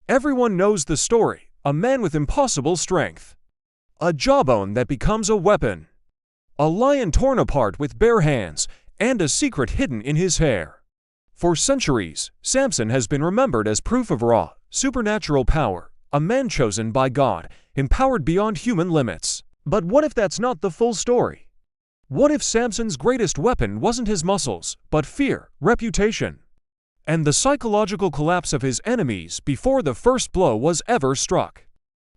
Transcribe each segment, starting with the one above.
Everyone knows the story: a man with impossible strength, a jawbone that becomes a weapon, a lion torn apart with bare hands, and a secret hidden in his hair. For centuries, Samson has been remembered as proof of raw, supernatural power, a man chosen by God, empowered beyond human limits. But what if that's not the full story? What if Samson's greatest weapon wasn't his muscles, but fear, reputation, and the psychological collapse of his enemies before the first blow was ever struck?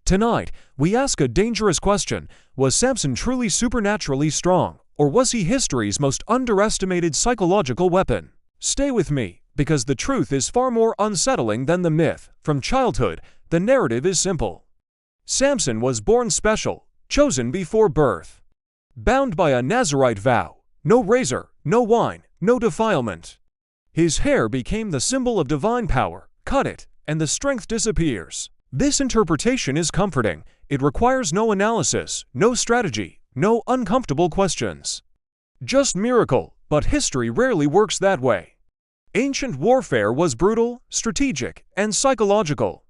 Tonight, we ask a dangerous question: was Samson truly supernaturally strong, or was he history's most underestimated psychological weapon? Stay with me, because the truth is far more unsettling than the myth. From childhood, the narrative is simple. Samson was born special, chosen before birth, bound by a Nazirite vow: no razor, no wine, no defilement. His hair became the symbol of divine power. Cut it, and the strength disappears. This interpretation is comforting. It requires no analysis, no strategy, no uncomfortable questions. Just miracle, but history rarely works that way. Ancient warfare was brutal, strategic, and psychological.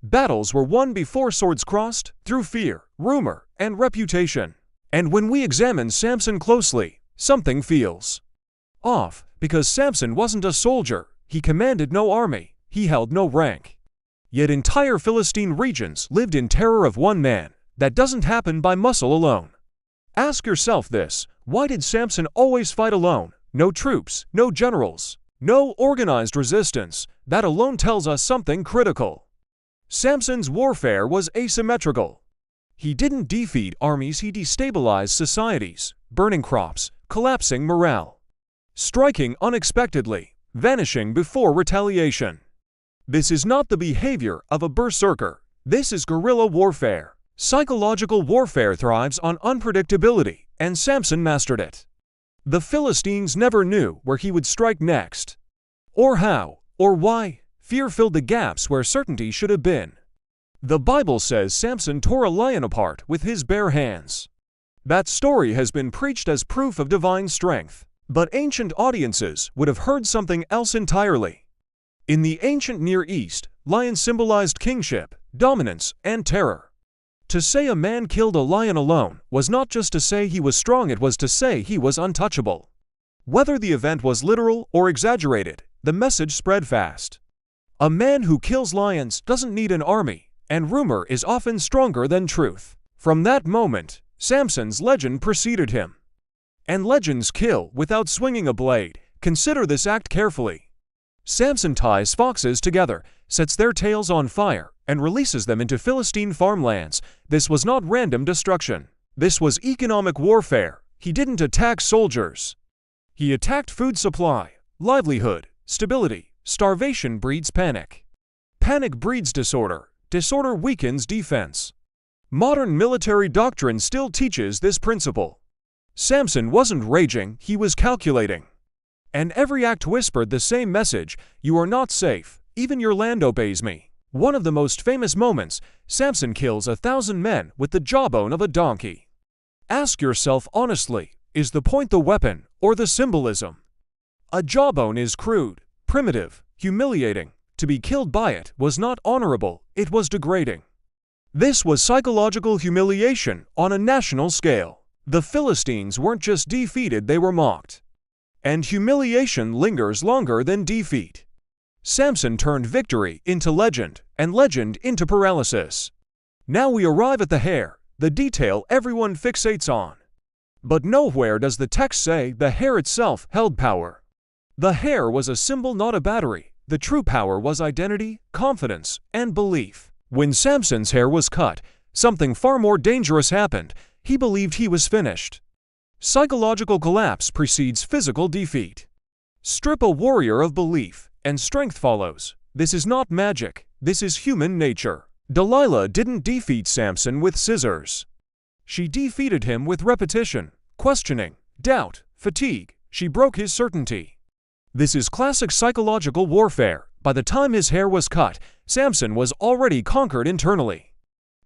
Battles were won before swords crossed, through fear, rumor, and reputation. And when we examine Samson closely, something feels off, because Samson wasn't a soldier. He commanded no army. He held no rank. Yet entire Philistine regions lived in terror of one man. That doesn't happen by muscle alone. Ask yourself this: why did Samson always fight alone? No troops, no generals, no organized resistance. That alone tells us something critical. Samson's warfare was asymmetrical. He didn't defeat armies, he destabilized societies, burning crops, collapsing morale, striking unexpectedly, vanishing before retaliation. This is not the behavior of a berserker. This is guerrilla warfare. Psychological warfare thrives on unpredictability, and Samson mastered it. The Philistines never knew where he would strike next, or how, or why. Fear filled the gaps where certainty should have been. The Bible says Samson tore a lion apart with his bare hands. That story has been preached as proof of divine strength, but ancient audiences would have heard something else entirely. In the ancient Near East, lions symbolized kingship, dominance, and terror. To say a man killed a lion alone was not just to say he was strong, it was to say he was untouchable. Whether the event was literal or exaggerated, the message spread fast. A man who kills lions doesn't need an army, and rumor is often stronger than truth. From that moment, Samson's legend preceded him. And legends kill without swinging a blade. Consider this act carefully. Samson ties foxes together, sets their tails on fire, and releases them into Philistine farmlands. This was not random destruction. This was economic warfare. He didn't attack soldiers. He attacked food supply, livelihood, stability. Starvation breeds panic. Panic breeds disorder. Disorder weakens defense. Modern military doctrine still teaches this principle. Samson wasn't raging, he was calculating. And every act whispered the same message: you are not safe, even your land obeys me. One of the most famous moments, Samson kills 1,000 men with the jawbone of a donkey. Ask yourself honestly, is the point the weapon, or the symbolism? A jawbone is crude, primitive, humiliating. To be killed by it was not honorable, it was degrading. This was psychological humiliation on a national scale. The Philistines weren't just defeated, they were mocked. And humiliation lingers longer than defeat. Samson turned victory into legend, and legend into paralysis. Now we arrive at the hair, the detail everyone fixates on. But nowhere does the text say the hair itself held power. The hair was a symbol, not a battery. The true power was identity, confidence, and belief. When Samson's hair was cut, something far more dangerous happened. He believed he was finished. Psychological collapse precedes physical defeat. Strip a warrior of belief, and strength follows. This is not magic. This is human nature. Delilah didn't defeat Samson with scissors. She defeated him with repetition, questioning, doubt, fatigue. She broke his certainty. This is classic psychological warfare. By the time his hair was cut, Samson was already conquered internally.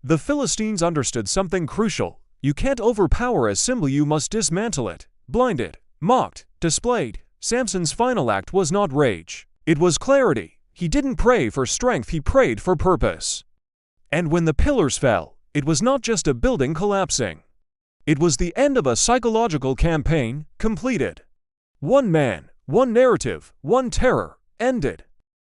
The Philistines understood something crucial. You can't overpower a symbol, you must dismantle it. Blinded, mocked, displayed, Samson's final act was not rage. It was clarity. He didn't pray for strength, he prayed for purpose. And when the pillars fell, it was not just a building collapsing. It was the end of a psychological campaign, completed. One man, one narrative, one terror, ended.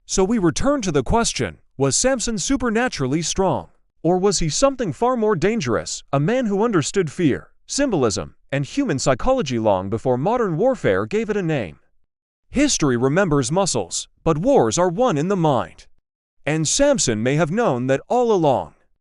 So we return to the question, was Samson supernaturally strong? Or was he something far more dangerous, a man who understood fear, symbolism, and human psychology long before modern warfare gave it a name? History remembers muscles, but wars are won in the mind. And Samson may have known that all along.